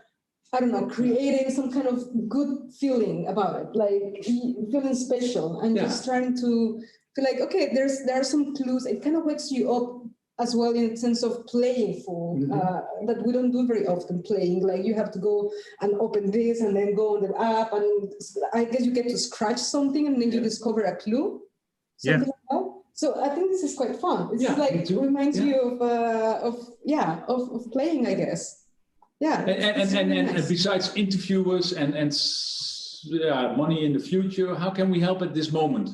I don't know, creating some kind of good feeling about it, like feeling special, and just trying to feel like, okay, there are some clues. It kind of wakes you up as well in the sense of playful, that we don't do very often, playing. Like you have to go and open this and then go on the app, and I guess you get to scratch something and then you discover a clue. Something like that. So I think this is quite fun. It's like reminds you of playing, I guess. Yeah. And besides interviewers and money in the future, how can we help at this moment?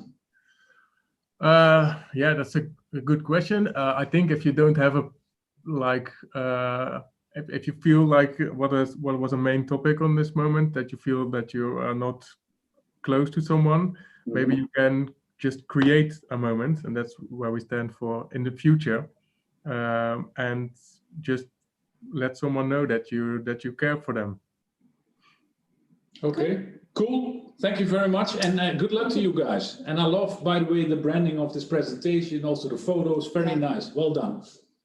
Yeah, that's a good question. I think if you don't have a if you feel like what was a main topic on this moment, that you feel that you are not close to someone, maybe you can just create a moment, and that's where we stand for in the future, and just let someone know that you care for them. Okay, cool. Thank you very much, and good luck to you guys. And I love, by the way, the branding of this presentation, also the photos. Very nice. Well done.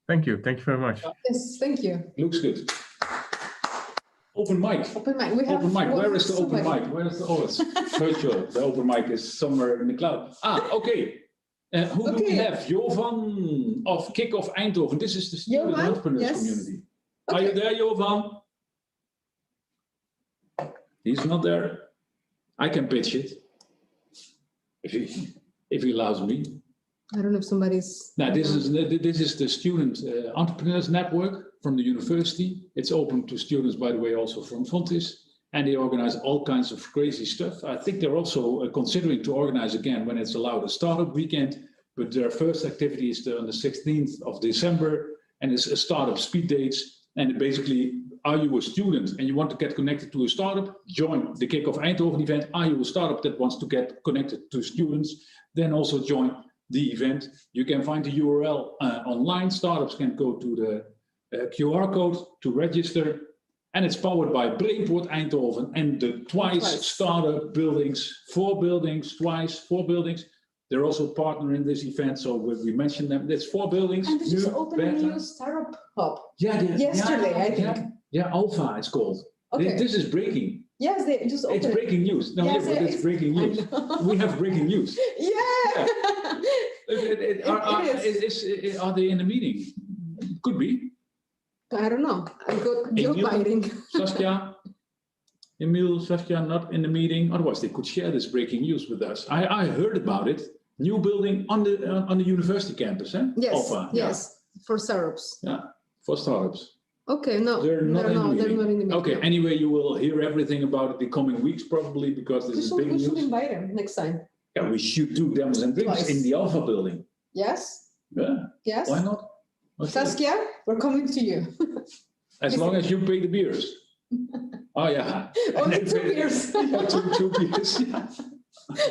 Thank you. Thank you very much. Yes, thank you. Looks good. Open mic. Open mic. We have Open mic. Where is the open somebody. mic? Where is the? Oh, it's virtual. The open mic is somewhere in the cloud. Okay. Who do we have? Jovan of Kick-Off Eindhoven. This is the student Jovan? entrepreneurs Yes. community. Okay. Are you there, Jovan? He's not there. I can pitch it if he allows me. I don't know if somebody's. Now, this is the student entrepreneurs network from the university. It's open to students, by the way, also from Fontys, and they organize all kinds of crazy stuff. I think they're also considering to organize again, when it's allowed, a startup weekend. But their first activity is on the 16th of December, and it's a startup speed dates. And basically, are you a student and you want to get connected to a startup? Join the Kick-Off Eindhoven event. Are you a startup that wants to get connected to students? Then also join the event. You can find the URL online. Startups can go to the QR code to register. And it's powered by Brainport Eindhoven and the Twice startup buildings, 4 buildings, Twice, 4 buildings. They're also a partner in this event, so we mentioned them. There's 4 buildings. And they just opened a new startup hub. Yesterday, I think. Yeah, Alpha it's called. Okay. This is breaking. Yes, they just opened. It's breaking news. No, Yes, but it's breaking news. We have breaking news. Yeah. Are they in a meeting? Could be. I don't know. I got joke Emil? biting. Saskia, not in the meeting. Otherwise, they could share this breaking news with us. I heard about it. New building on the university campus, eh? Yes. Alpha. Yes. For startups. Yeah, for startups. Okay. No. They're not in the meeting. Okay. no. Anyway, you will hear everything about it the coming weeks probably, because this is big We should news. invite them next time. Yeah, we should do demos and drinks Twice. in the Alpha building. Yes. Yeah. Yes. Why not? Okay. Saskia, we're coming to you. As long as you pay the beers. Oh yeah. Only 2 beers. two beers. Yeah.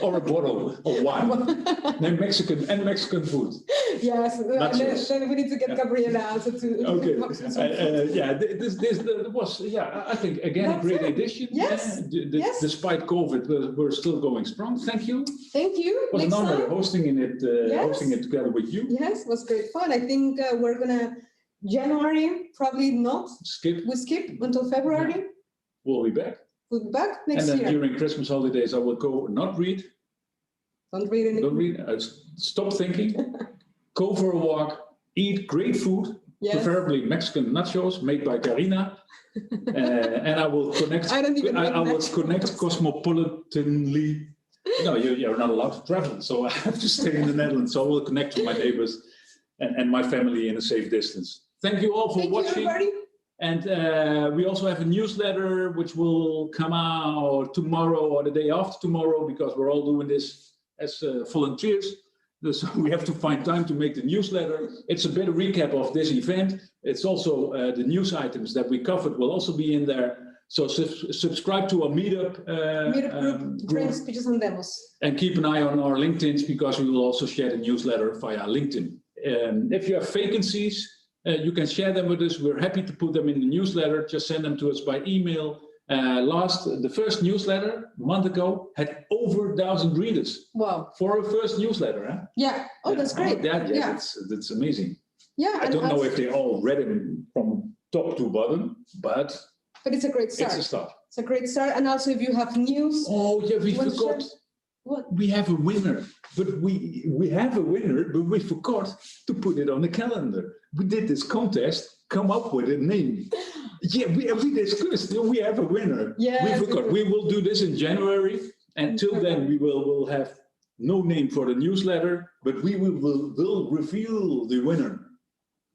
Or a bottle of wine. Then Mexican food. Yes. Nachos. Then we need to get Gabriela also to. Okay. Yeah. This was, I think, again, a great edition. Yes. Yes. Despite COVID, we're still going strong. Thank you. Thank you. It was Next an honor time. hosting it together with you. Yes, it was great fun. I think we're gonna January, probably not. We skip until February. We'll be back. We'll be back next And then year. during Christmas holidays, I will go not read. Don't read anything. Don't read. Stop thinking. Go for a walk. Eat great food. Yes. Preferably Mexican nachos made by Karina. And I will connect. I don't even I will like connect nachos. cosmopolitanly. No, you're not allowed to travel, so I have to stay in the Netherlands. So I will connect to my neighbors and my family in a safe distance. Thank you all for Thank you, watching. everybody. And we also have a newsletter which will come out tomorrow or the day after tomorrow, because we're all doing this as volunteers. So we have to find time to make the newsletter. It's a bit of recap of this event. It's also the news items that we covered will also be in there. So subscribe to our meetup Meetup group, drinks, pitches, and demos. and keep an eye on our LinkedIn's, because we will also share the newsletter via LinkedIn. If you have vacancies, you can share them with us. We're happy to put them in the newsletter. Just send them to us by email. The first newsletter a month ago had over 1,000 readers Wow. for our first newsletter. Huh? Yeah. Oh, that's great. That's amazing. Yeah, I and don't know also- if they all read him from top to bottom, but but it's a great start. it's a start. It's a great start. And also, if you have news, Oh, yeah, we you want to forgot. share? What? We have a winner, but we have a winner, but we forgot to put it on the calendar. We did this contest, come up with a name. Yeah, we discussed. We have a winner. Yes, we forgot. we We will do this in January. Until then, we will have no name for the newsletter, but we will reveal the winner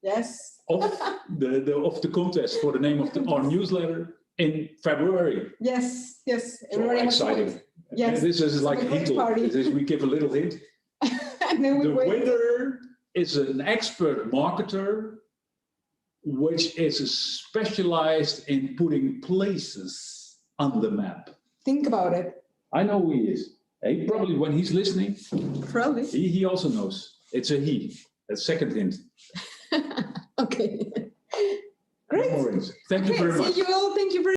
Yes. of the contest for the name of our newsletter in February. Yes. Yes. So Everybody has to exciting! wait. Yes. This is like It's a great hint. party. We give a little hint. And then we The wait. winner is an expert marketer, which is specialized in putting places on the map. Think about it. I know who he is. He probably, when he's listening, Probably. he also knows. It's a he. A second hint. Okay. No Great. worries. Thank you Okay, very much. see you all. Thank you very